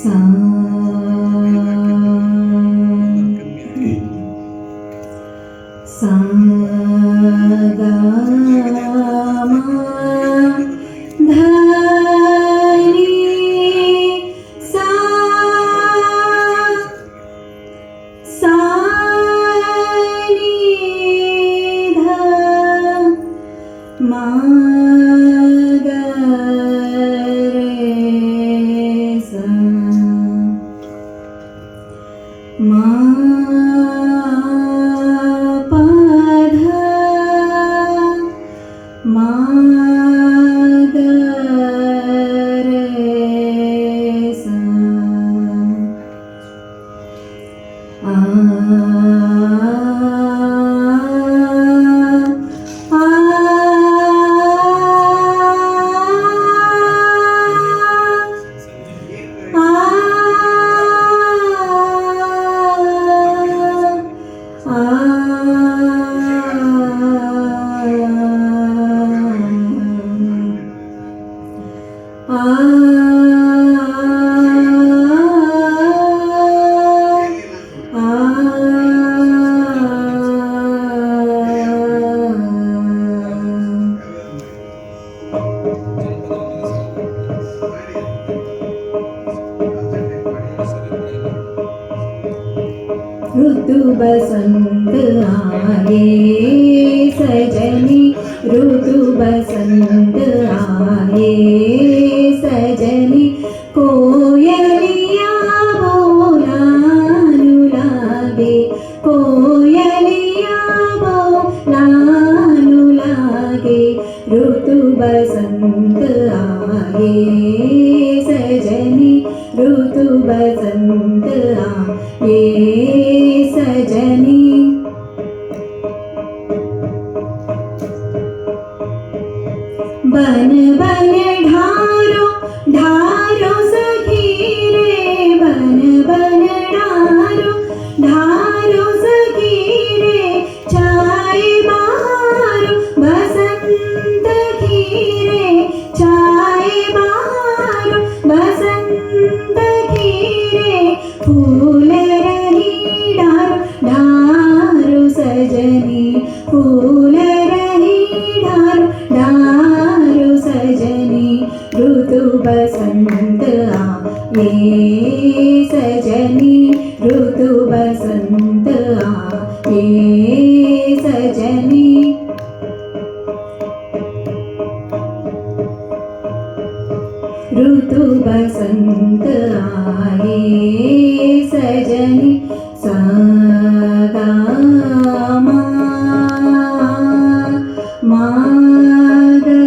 सा सा गा मा धा नी सा सा नी धा मा गा रे सा मा पा धा मा गा रे सा आ ऋतु बसंत आए सजनी ऋतु बसंत आए सजनी कोयलिया बोलानु लागे कोयलिया बोलानु लागे ऋतु बसंत आए सजनी ऋतु बसंत आए सजनी बन बन ढारो ढारो सखी रे बन बन ढारो ढारो सखी रे छाए बहारो बसंत की रे छाए बहारो बसंत की रे फूल रही ढारो ढारो सजनी फूल रही ढारो ढारो सजनी ऋतु बसंत आए सजनी ऋतु बसंत आए सजनी ऋतु बसंत आए सजनी सा गा मा मा गा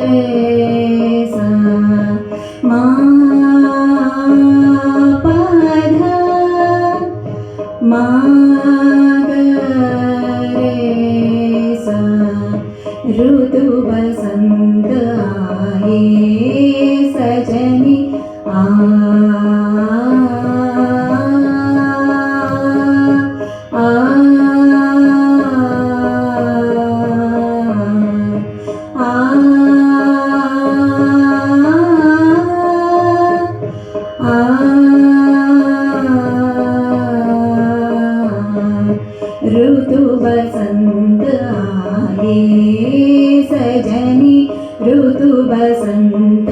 रे सा मा पा धा मा गा रे सा ऋतु बसंत आए सजनी आ ऋतु बसंत आए सजनी ऋतु बसंत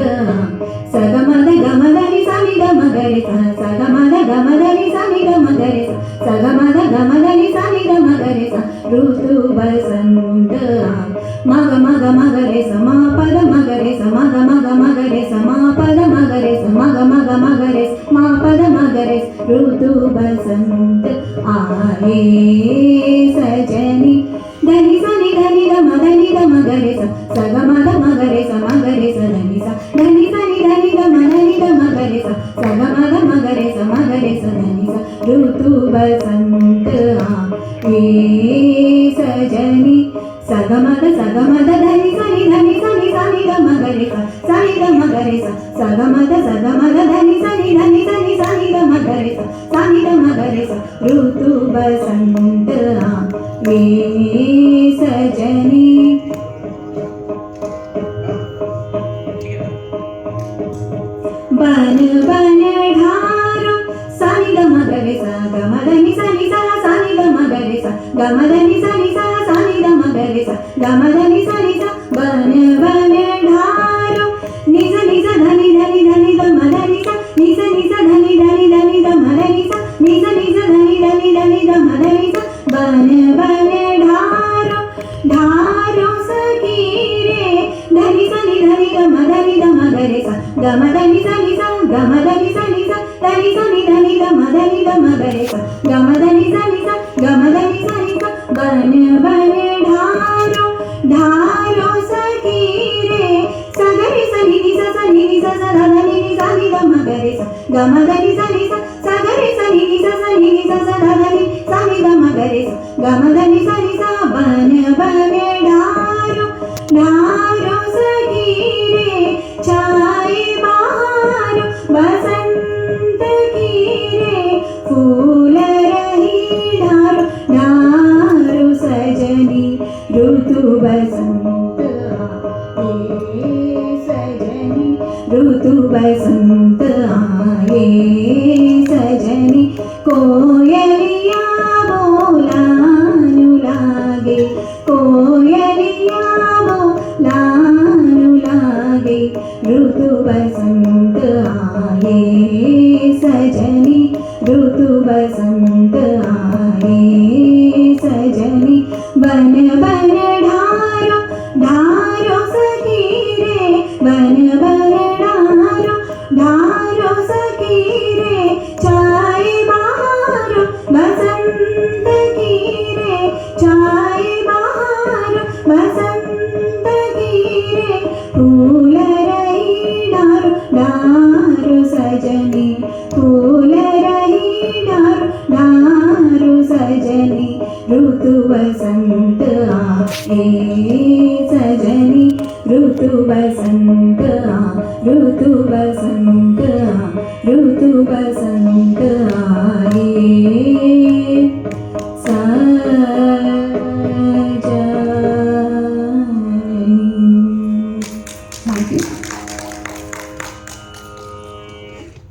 सगमद गमदनि सनिद मगरे सगमद गमदनि सनिद मगरे सगमद गमदनि सनिद मगरे ऋतु बसंत मग मग मगरे समा पद मगरे मग मग मगरे समा पद मगरे मग मग मगरे मा पद मगरे ऋतु बसंत आए सजनी धनि सनि धनि ध मदनि ध मगरे सगमद मगरे मगरे धनि सा धनि सनि धनि ध मदनि ध मगरे सगमद मगरे मगरे धनि सा ऋतु बसंत आए सजनी सगमद सगमद धनि सनि सनि सनि ध मगरे सगमद सगमद धनि सनि सनि ध मगरे ऋतु बसंत आए सजनी बन बन దని ద మగరి స గమ దని సని స గమ దని సని స దని సని దని ద మదని ద మగరి స గమ దని సని స గమ దని సని స బన బన ఢారో ఢారో సఖీ రే సగరి సని ని స సని ని స స దని ని సని ద మగరి స గమ దని సని స సగరి సని ని స సని ని స స దని సని ద మగరి స గమ దని సని స బన బన ఢారో ढारो सखी रे छाए बहार बसंत की रे फूल रही ढारो ढारो सजनी ऋतु बसंत आए सजनी ऋतु बसंत आए सजनी कोयलिया बोलानु लागे कोयलिया लानु लागे ऋतु बसंत आए सजनी ऋतु बसंत आए सजनी बन बन ढारो ढारो सखी रे बन बन ढारो ढारो सखी रे छाए बहारो बसंत की रे छाए बहारो बसंत फूल रही ढारो ढारो सजनी फूल रही ढारो ढारो सजनी ऋतु बसंत आए सजनी ऋतु बसंत ऋतु बसंत ऋतु बसंत